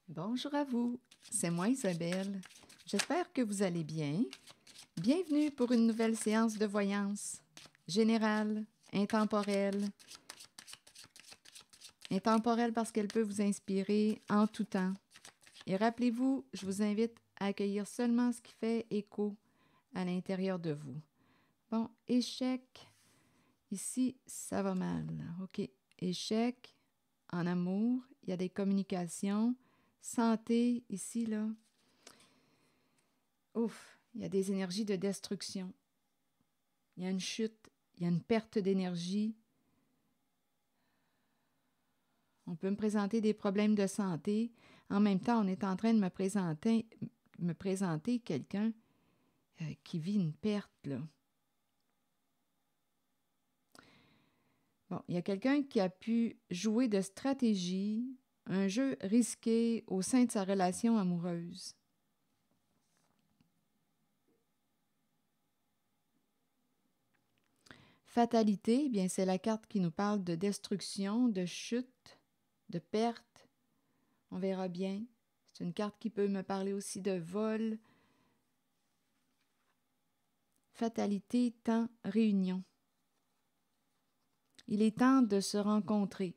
Bonjour à vous, c'est moi Isabelle. J'espère que vous allez bien. Bienvenue pour une nouvelle séance de voyance générale, intemporelle. Intemporelle parce qu'elle peut vous inspirer en tout temps. Et rappelez-vous, je vous invite à accueillir seulement ce qui fait écho à l'intérieur de vous. Bon, échec, ici, ça va mal. OK, échec, en amour, il y a des communications. Santé, ici, là. Ouf, il y a des énergies de destruction. Il y a une chute, il y a une perte d'énergie. On peut me présenter des problèmes de santé. En même temps, on est en train de me présenter quelqu'un qui vit une perte, là. Bon, il y a quelqu'un qui a pu jouer de stratégie, un jeu risqué au sein de sa relation amoureuse. Fatalité, eh bien, c'est la carte qui nous parle de destruction, de chute, de perte. On verra bien. C'est une carte qui peut me parler aussi de vol. Fatalité, temps, réunion. Il est temps de se rencontrer.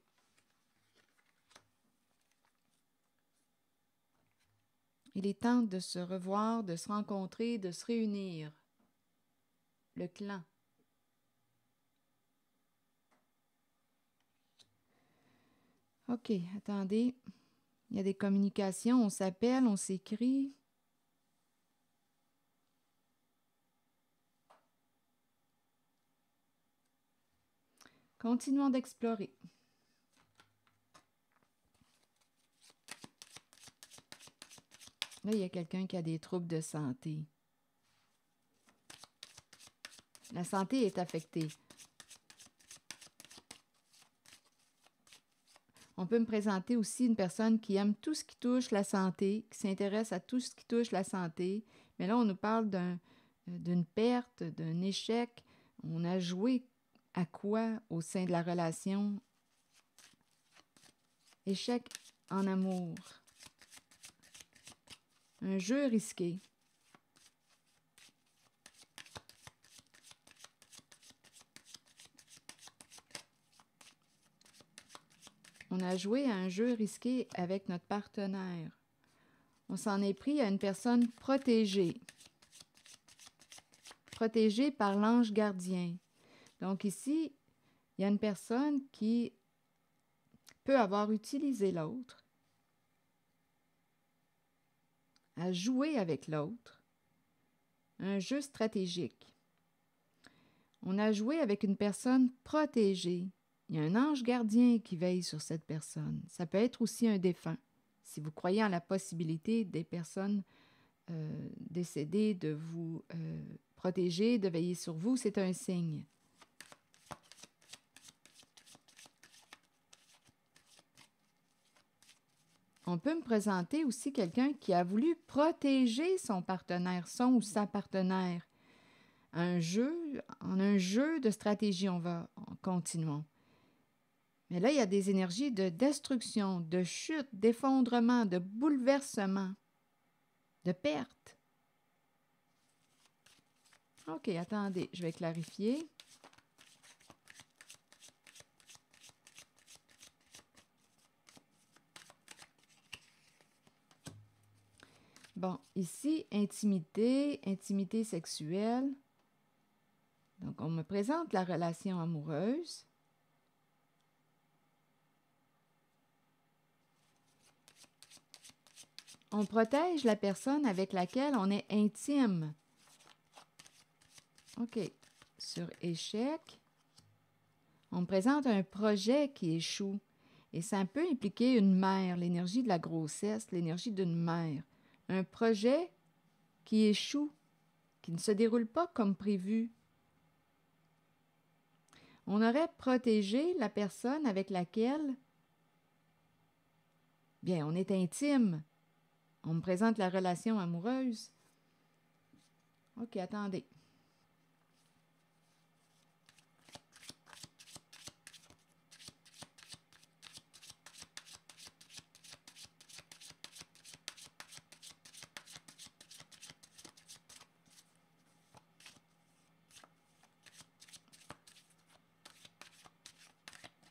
Il est temps de se revoir, de se rencontrer, de se réunir. Le clan. OK, attendez. Il y a des communications, on s'appelle, on s'écrit. Continuons d'explorer. Là, il y a quelqu'un qui a des troubles de santé. La santé est affectée. On peut me présenter aussi une personne qui aime tout ce qui touche la santé, qui s'intéresse à tout ce qui touche la santé. Mais là, on nous parle d'une perte, d'un échec. On a joué à quoi au sein de la relation? Échec en amour. Un jeu risqué. On a joué à un jeu risqué avec notre partenaire. On s'en est pris à une personne protégée. Protégée par l'ange gardien. Donc ici, il y a une personne qui peut avoir utilisé l'autre, à jouer avec l'autre, un jeu stratégique. On a joué avec une personne protégée. Il y a un ange gardien qui veille sur cette personne. Ça peut être aussi un défunt. Si vous croyez en la possibilité des personnes décédées de vous protéger, de veiller sur vous, c'est un signe. On peut me présenter aussi quelqu'un qui a voulu protéger son partenaire, son ou sa partenaire. En un jeu de stratégie, continuons. Mais là, il y a des énergies de destruction, de chute, d'effondrement, de bouleversement, de perte. OK, attendez, je vais clarifier. Bon, ici, intimité, intimité sexuelle. Donc, on me présente la relation amoureuse. On protège la personne avec laquelle on est intime. OK. Sur échec, on me présente un projet qui échoue. Et ça peut impliquer une mère, l'énergie de la grossesse, l'énergie d'une mère. Un projet qui échoue, qui ne se déroule pas comme prévu. On aurait protégé la personne avec laquelle, bien, on est intime. On me présente la relation amoureuse. OK, attendez.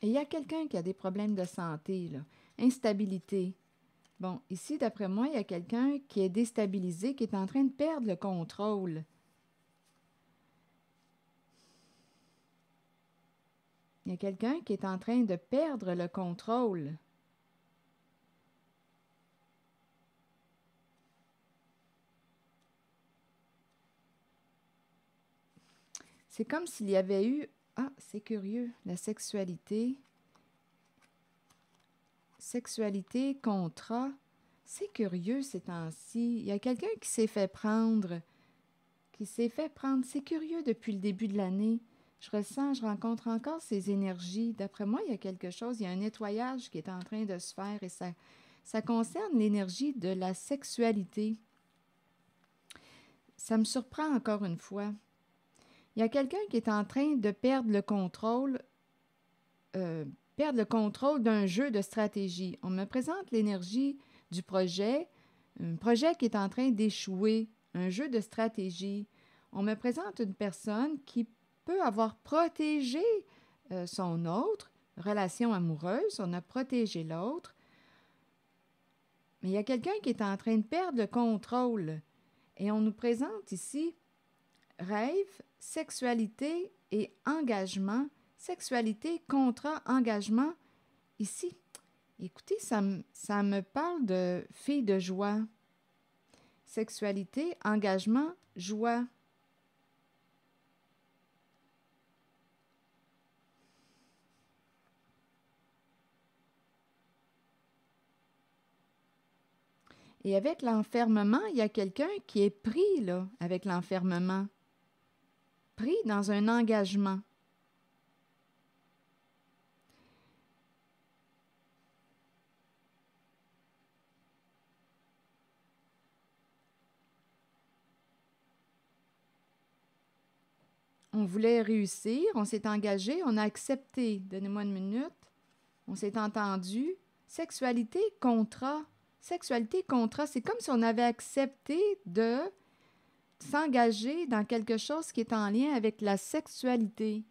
Et il y a quelqu'un qui a des problèmes de santé, là. Instabilité. Bon, ici, d'après moi, il y a quelqu'un qui est déstabilisé, qui est en train de perdre le contrôle. Il y a quelqu'un qui est en train de perdre le contrôle. C'est comme s'il y avait eu... Ah, c'est curieux, la sexualité. Sexualité, contrat. C'est curieux ces temps-ci. Il y a quelqu'un qui s'est fait prendre. C'est curieux depuis le début de l'année. Je rencontre encore ces énergies. D'après moi, il y a quelque chose, il y a un nettoyage qui est en train de se faire et ça concerne l'énergie de la sexualité. Ça me surprend encore une fois. Il y a quelqu'un qui est en train de perdre le contrôle d'un jeu de stratégie. On me présente l'énergie du projet, un projet qui est en train d'échouer, un jeu de stratégie. On me présente une personne qui peut avoir protégé son autre, relation amoureuse, on a protégé l'autre. Mais il y a quelqu'un qui est en train de perdre le contrôle. Et on nous présente ici rêve, sexualité et engagement. Sexualité, contrat, engagement. Ici, écoutez, ça me parle de fille de joie. Sexualité, engagement, joie. Et avec l'enfermement, il y a quelqu'un qui est pris, là, avec l'enfermement. Pris dans un engagement. On voulait réussir, on s'est engagé, on a accepté. Donnez-moi une minute. On s'est entendu. Sexualité, contrat. Sexualité, contrat, c'est comme si on avait accepté de s'engager dans quelque chose qui est en lien avec la sexualité.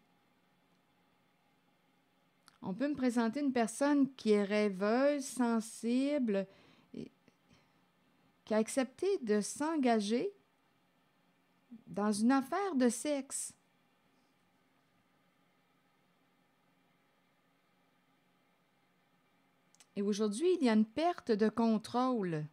On peut me présenter une personne qui est rêveuse, sensible, qui a accepté de s'engager dans une affaire de sexe. Et aujourd'hui, il y a une perte de contrôle.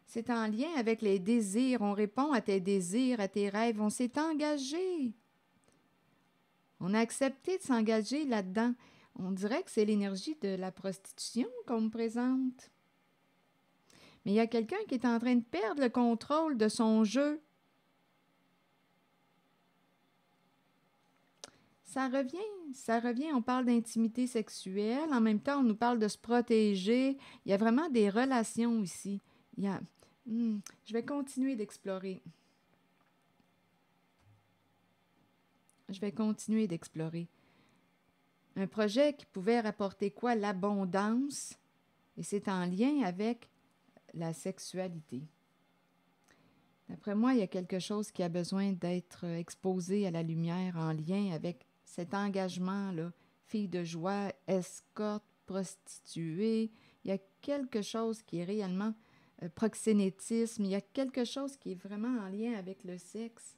C'est en lien avec les désirs. On répond à tes désirs, à tes rêves. On s'est engagé. On a accepté de s'engager là-dedans. On dirait que c'est l'énergie de la prostitution qu'on me présente. Mais il y a quelqu'un qui est en train de perdre le contrôle de son jeu. Ça revient. On parle d'intimité sexuelle. En même temps, on nous parle de se protéger. Il y a vraiment des relations ici. Je vais continuer d'explorer. Un projet qui pouvait rapporter quoi? L'abondance. Et c'est en lien avec la sexualité. D'après moi, il y a quelque chose qui a besoin d'être exposé à la lumière en lien avec cet engagement-là. Fille de joie, escorte, prostituée. Il y a quelque chose qui est réellement proxénétisme. Il y a quelque chose qui est vraiment en lien avec le sexe.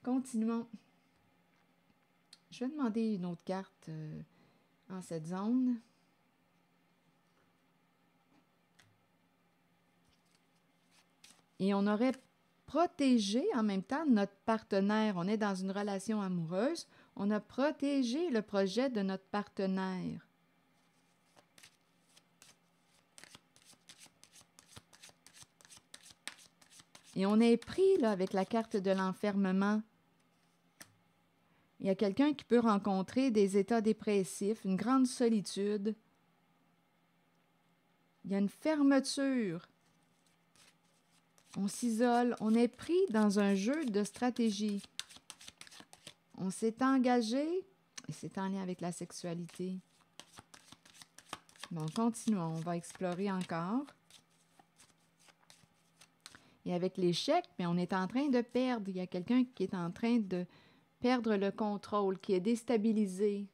Continuons. Je vais demander une autre carte en cette zone. Et on aurait protégé en même temps notre partenaire. On est dans une relation amoureuse. On a protégé le projet de notre partenaire. Et on est pris là, avec la carte de l'enfermement. Il y a quelqu'un qui peut rencontrer des états dépressifs, une grande solitude. Il y a une fermeture. On s'isole, on est pris dans un jeu de stratégie. On s'est engagé, et c'est en lien avec la sexualité. Bon, continuons, on va explorer encore. Et avec l'échec, bien, on est en train de perdre. Il y a quelqu'un qui est en train de perdre le contrôle, qui est déstabilisé.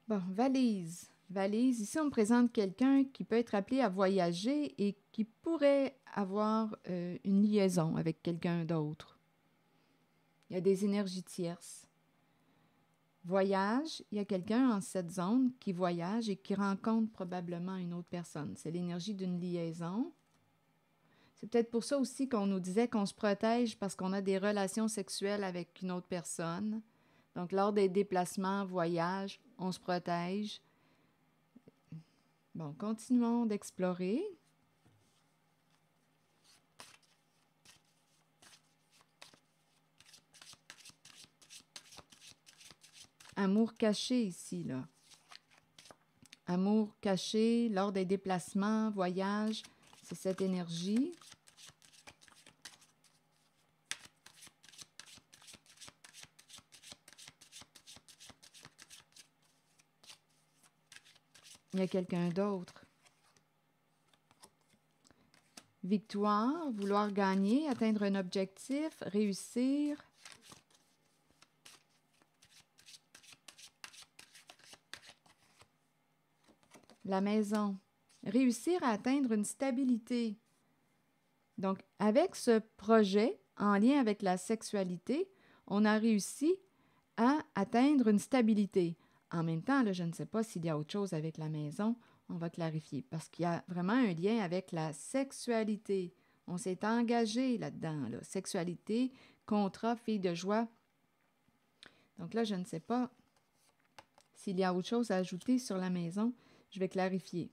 Bon, valise. Valise. Ici, on me présente quelqu'un qui peut être appelé à voyager et qui pourrait avoir une liaison avec quelqu'un d'autre. Il y a des énergies tierces. Voyage, il y a quelqu'un en cette zone qui voyage et qui rencontre probablement une autre personne. C'est l'énergie d'une liaison. C'est peut-être pour ça aussi qu'on nous disait qu'on se protège parce qu'on a des relations sexuelles avec une autre personne. Donc, lors des déplacements, voyages, on se protège. Bon, continuons d'explorer. Amour caché ici, là. Amour caché lors des déplacements, voyages, c'est cette énergie. Il y a quelqu'un d'autre. Victoire, vouloir gagner, atteindre un objectif, réussir. La maison. Réussir à atteindre une stabilité. Donc, avec ce projet en lien avec la sexualité, on a réussi à atteindre une stabilité. En même temps, là, je ne sais pas s'il y a autre chose avec la maison, on va clarifier, parce qu'il y a vraiment un lien avec la sexualité. On s'est engagé là-dedans, là. Sexualité, contrat, fille de joie. Donc là, je ne sais pas s'il y a autre chose à ajouter sur la maison. Je vais clarifier.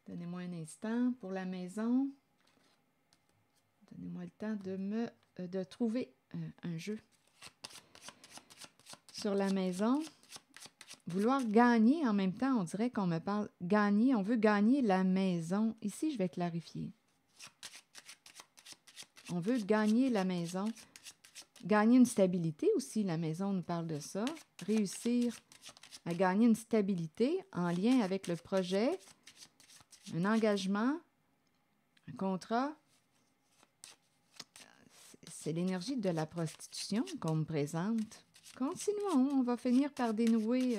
Donnez-moi un instant pour la maison. Donnez-moi le temps de trouver un jeu. Sur la maison, vouloir gagner en même temps, on dirait qu'on me parle gagner. On veut gagner la maison. Ici, je vais clarifier. On veut gagner la maison. Gagner une stabilité aussi, la maison nous parle de ça. Réussir à gagner une stabilité en lien avec le projet, un engagement, un contrat. C'est l'énergie de la prostitution qu'on me présente. Continuons, on va finir par dénouer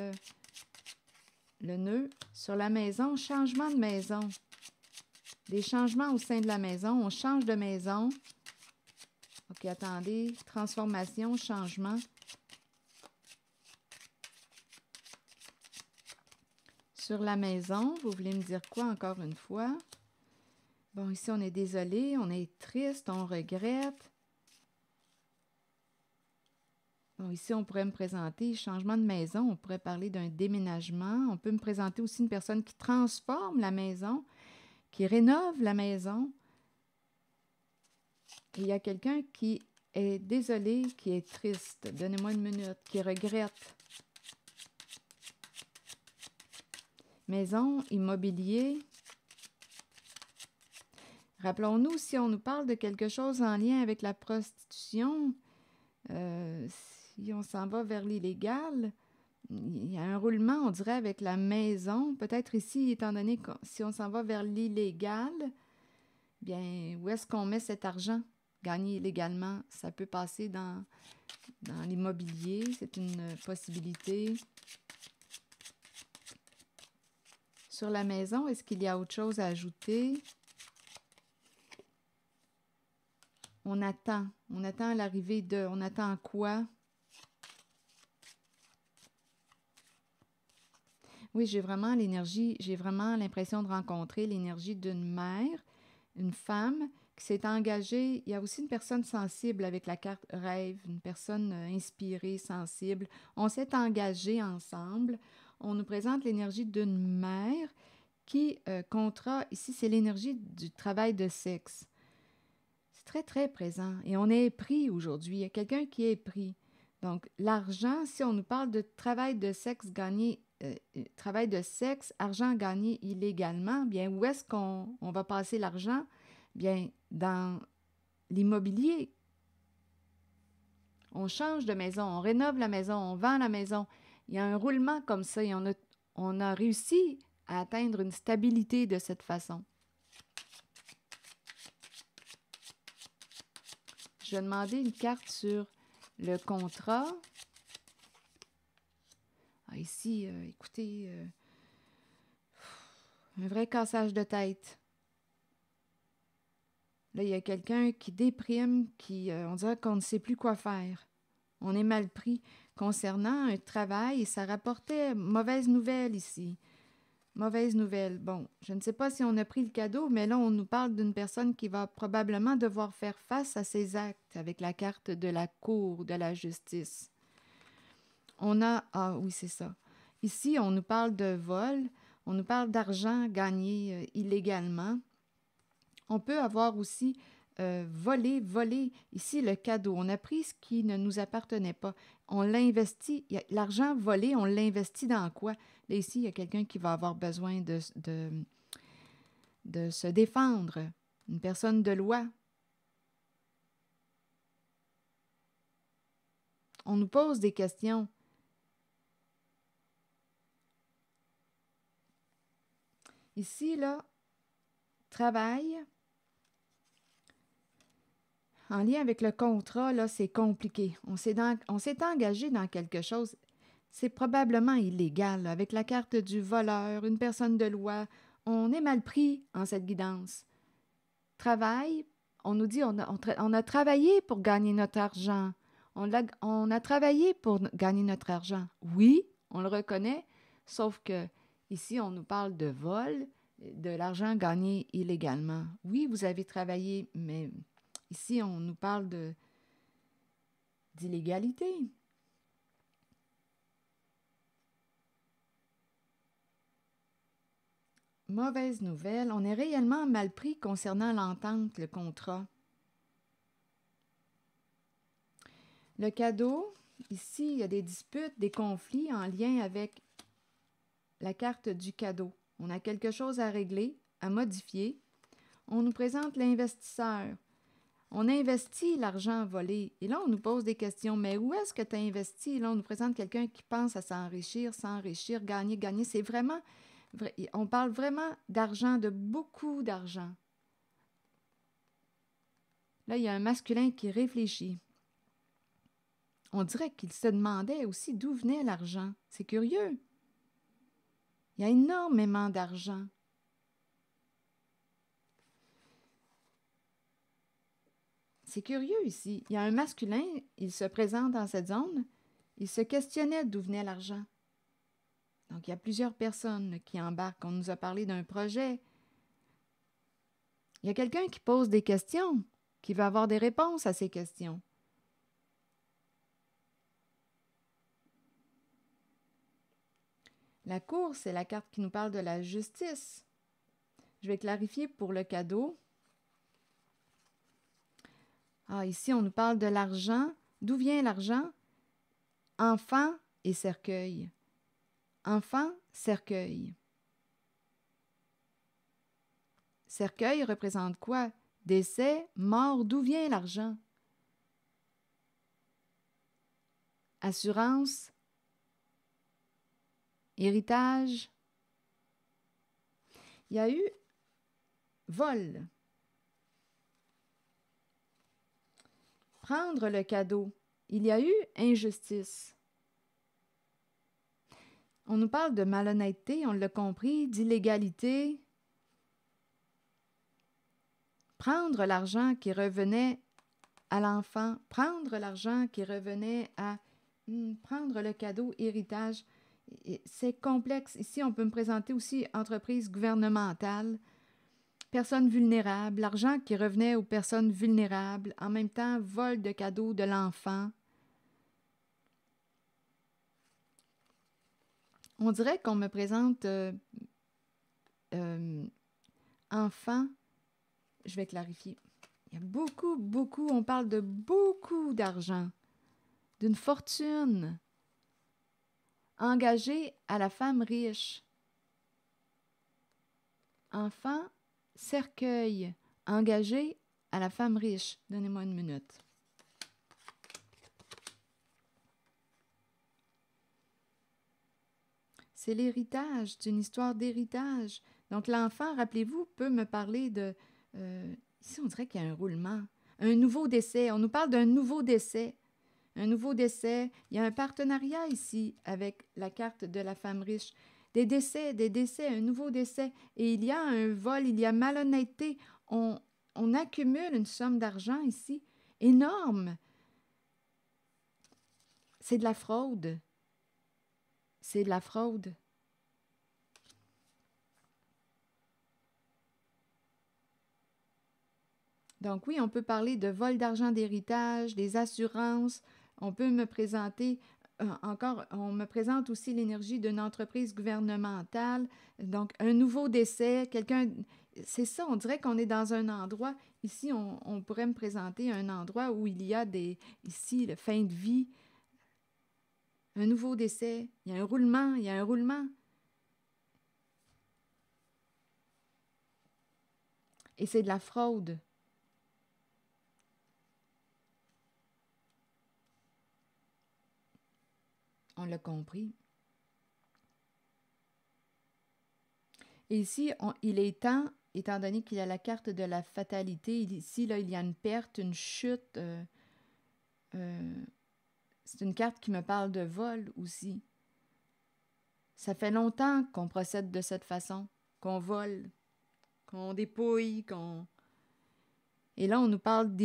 le nœud. Sur la maison, changement de maison. Des changements au sein de la maison, on change de maison. OK, attendez, transformation, changement. Sur la maison, vous voulez me dire quoi encore une fois? Bon, ici, on est désolé, on est triste, on regrette. Bon, ici, on pourrait me présenter changement de maison, on pourrait parler d'un déménagement. On peut me présenter aussi une personne qui transforme la maison, qui rénove la maison. Et il y a quelqu'un qui est désolé, qui est triste. Donnez-moi une minute, qui regrette. Maison, immobilier. Rappelons-nous, si on nous parle de quelque chose en lien avec la prostitution, si on s'en va vers l'illégal, il y a un roulement, on dirait, avec la maison. Peut-être ici, étant donné que si on s'en va vers l'illégal, bien, où est-ce qu'on met cet argent? Gagner illégalement, ça peut passer dans l'immobilier, c'est une possibilité. Sur la maison, est-ce qu'il y a autre chose à ajouter? On attend l'arrivée de... On attend quoi? Oui, j'ai vraiment l'impression de rencontrer l'énergie d'une mère, une femme qui s'est engagée. Il y a aussi une personne sensible avec la carte rêve, une personne inspirée, sensible. On s'est engagé ensemble. On nous présente l'énergie d'une mère qui, ici, c'est l'énergie du travail de sexe. C'est très, très présent. Et on est pris aujourd'hui. Il y a quelqu'un qui est pris. Donc, l'argent, si on nous parle de travail de sexe gagné, argent gagné illégalement, bien, où est-ce qu'on va passer l'argent? Bien, dans l'immobilier, on change de maison, on rénove la maison, on vend la maison. Il y a un roulement comme ça et on a réussi à atteindre une stabilité de cette façon. Je vais demander une carte sur le contrat. Ici, écoutez, un vrai cassage de tête. Là, il y a quelqu'un qui déprime, on dirait qu'on ne sait plus quoi faire. On est mal pris concernant un travail et ça rapportait mauvaise nouvelle ici. Mauvaise nouvelle. Bon, je ne sais pas si on a pris le cadeau, mais là, on nous parle d'une personne qui va probablement devoir faire face à ses actes avec la carte de la cour de la justice. Ah oui, c'est ça. Ici, on nous parle de vol, on nous parle d'argent gagné illégalement. On peut avoir aussi volé. Ici, le cadeau. On a pris ce qui ne nous appartenait pas. On l'a investi. L'argent volé, on l'investit dans quoi? Là, ici, il y a quelqu'un qui va avoir besoin de se défendre. Une personne de loi. On nous pose des questions. Ici, là, travail. En lien avec le contrat, là, c'est compliqué. On s'est engagé dans quelque chose. C'est probablement illégal. Là. Avec la carte du voleur, une personne de loi, on est mal pris en cette guidance. Travail, on nous dit on a travaillé pour gagner notre argent. On a travaillé pour gagner notre argent. Oui, on le reconnaît, sauf que ici, on nous parle de vol, de l'argent gagné illégalement. Oui, vous avez travaillé, mais ici, on nous parle d'illégalité. Mauvaise nouvelle, on est réellement mal pris concernant l'entente, le contrat. Le cadeau, ici, il y a des disputes, des conflits en lien avec la carte du cadeau. On a quelque chose à régler, à modifier. On nous présente l'investisseur. On investit l'argent volé. Et là, on nous pose des questions. Mais où est-ce que tu as investi? Là, on nous présente quelqu'un qui pense à s'enrichir, gagner. C'est vraiment... On parle vraiment d'argent, de beaucoup d'argent. Là, il y a un masculin qui réfléchit. On dirait qu'il se demandait aussi d'où venait l'argent. C'est curieux. Il y a énormément d'argent. C'est curieux ici. Il y a un masculin, il se présente dans cette zone, il se questionnait d'où venait l'argent. Donc, il y a plusieurs personnes qui embarquent. On nous a parlé d'un projet. Il y a quelqu'un qui pose des questions, qui va avoir des réponses à ces questions. La cour, c'est la carte qui nous parle de la justice. Je vais clarifier pour le cadeau. Ici, on nous parle de l'argent. D'où vient l'argent? Enfant et cercueil. Enfant, cercueil. Cercueil représente quoi? Décès, mort, d'où vient l'argent? Assurance, héritage. Il y a eu vol. Prendre le cadeau. Il y a eu injustice. On nous parle de malhonnêteté, on l'a compris, d'illégalité. Prendre l'argent qui revenait à l'enfant, prendre l'argent qui revenait à prendre le cadeau, héritage. C'est complexe. Ici, on peut me présenter aussi entreprise gouvernementale, personnes vulnérables, l'argent qui revenait aux personnes vulnérables, en même temps, vol de cadeaux de l'enfant. On dirait qu'on me présente enfant. Je vais clarifier. Il y a beaucoup, on parle de beaucoup d'argent, d'une fortune engagée à la femme riche. Enfant, cercueil, engagé à la femme riche. Donnez-moi une minute. C'est l'héritage, c'est une histoire d'héritage. Donc l'enfant, rappelez-vous, peut me parler de... ici, on dirait qu'il y a un roulement. Un nouveau décès. On nous parle d'un nouveau décès. Un nouveau décès. Il y a un partenariat ici avec la carte de la femme riche. Des décès, un nouveau décès. Et il y a un vol, il y a malhonnêteté. On accumule une somme d'argent ici énorme. C'est de la fraude. C'est de la fraude. Donc oui, on peut parler de vol d'argent d'héritage, des assurances. On peut me présenter, on me présente aussi l'énergie d'une entreprise gouvernementale. Donc un nouveau décès, quelqu'un, c'est ça, on dirait qu'on est dans un endroit, ici on pourrait me présenter un endroit où il y a ici, le fin de vie, un nouveau décès, il y a un roulement, Et c'est de la fraude. On l'a compris. Et ici, il est temps, étant donné qu'il y a la carte de la fatalité, ici, là, il y a une perte, une chute. C'est une carte qui me parle de vol aussi. Ça fait longtemps qu'on procède de cette façon, qu'on vole, qu'on dépouille, qu'on... Et là, on nous parle,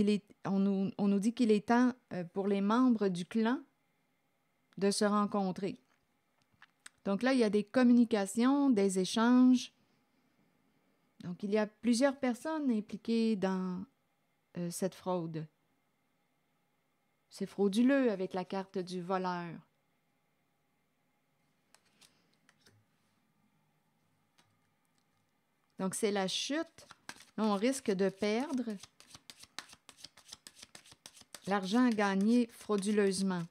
on nous dit qu'il est temps pour les membres du clan de se rencontrer. Donc là, il y a des communications, des échanges. Donc, il y a plusieurs personnes impliquées dans cette fraude. C'est frauduleux avec la carte du voleur. Donc, c'est la chute. Là, on risque de perdre l'argent gagné frauduleusement.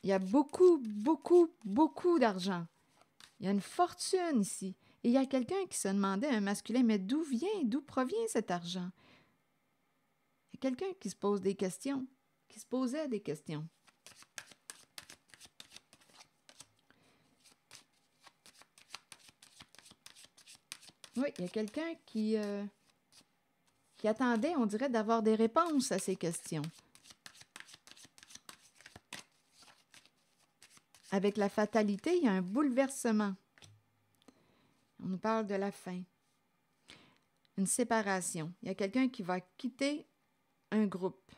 Il y a beaucoup, beaucoup, beaucoup d'argent. Il y a une fortune ici. Et il y a quelqu'un qui se demandait, un masculin, mais d'où provient cet argent? Il y a quelqu'un qui se pose des questions, qui se posait des questions. Oui, il y a quelqu'un qui attendait, on dirait, d'avoir des réponses à ces questions. Avec la fatalité, il y a un bouleversement. On nous parle de la fin. Une séparation. Il y a quelqu'un qui va quitter un groupe.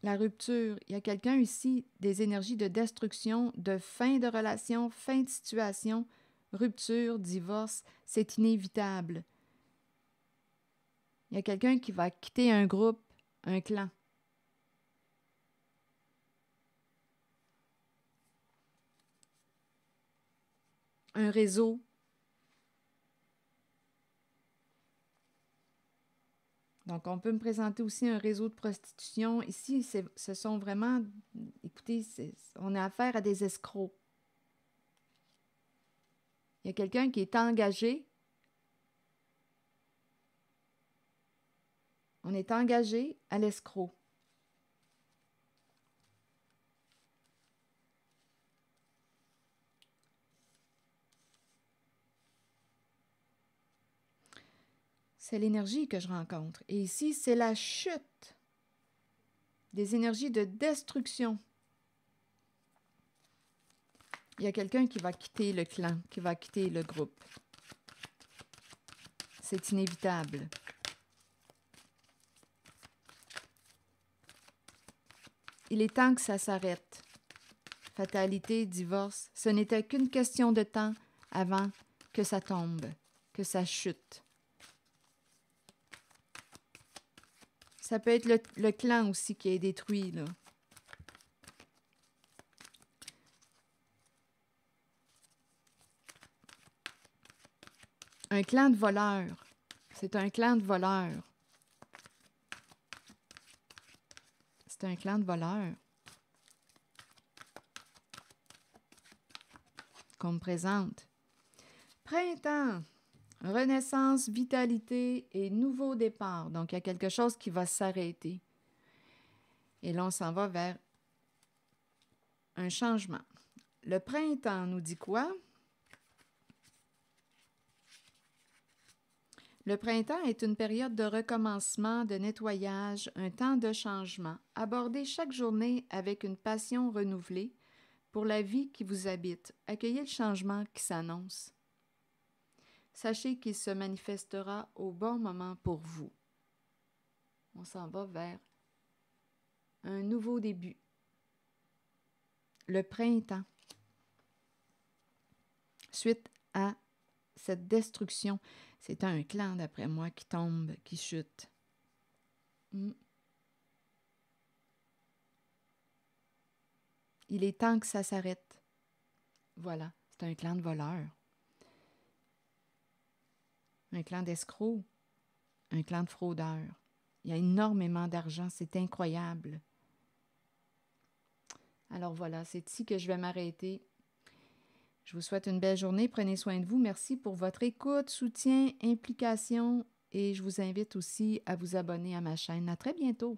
La rupture. Il y a quelqu'un ici, des énergies de destruction, de fin de relation, fin de situation, rupture, divorce. C'est inévitable. Il y a quelqu'un qui va quitter un groupe, un clan. Un réseau. Donc, on peut me présenter aussi un réseau de prostitution. Ici, ce sont vraiment... Écoutez, on a affaire à des escrocs. Il y a quelqu'un qui est engagé. On est engagé à l'escroc. C'est l'énergie que je rencontre. Et ici, c'est la chute des énergies de destruction. Il y a quelqu'un qui va quitter le clan, qui va quitter le groupe. C'est inévitable. Il est temps que ça s'arrête. Fatalité, divorce, ce n'était qu'une question de temps avant que ça tombe, que ça chute. Ça peut être le clan aussi qui est détruit, là. Un clan de voleurs. C'est un clan de voleurs. C'est un clan de voleurs. qu'on me présente. Printemps, renaissance, vitalité et nouveau départ. Donc, il y a quelque chose qui va s'arrêter. Et là, on s'en va vers un changement. Le printemps nous dit quoi? Le printemps est une période de recommencement, de nettoyage, un temps de changement. Abordez chaque journée avec une passion renouvelée pour la vie qui vous habite. Accueillez le changement qui s'annonce. Sachez qu'il se manifestera au bon moment pour vous. On s'en va vers un nouveau début. Le printemps. Suite à cette destruction, c'est un clan, d'après moi, qui tombe, qui chute. Il est temps que ça s'arrête. Voilà, c'est un clan de voleurs. Un clan d'escrocs. Un clan de fraudeurs. Il y a énormément d'argent, c'est incroyable. Alors voilà, c'est ici que je vais m'arrêter. Je vous souhaite une belle journée. Prenez soin de vous. Merci pour votre écoute, soutien, implication et je vous invite aussi à vous abonner à ma chaîne. À très bientôt.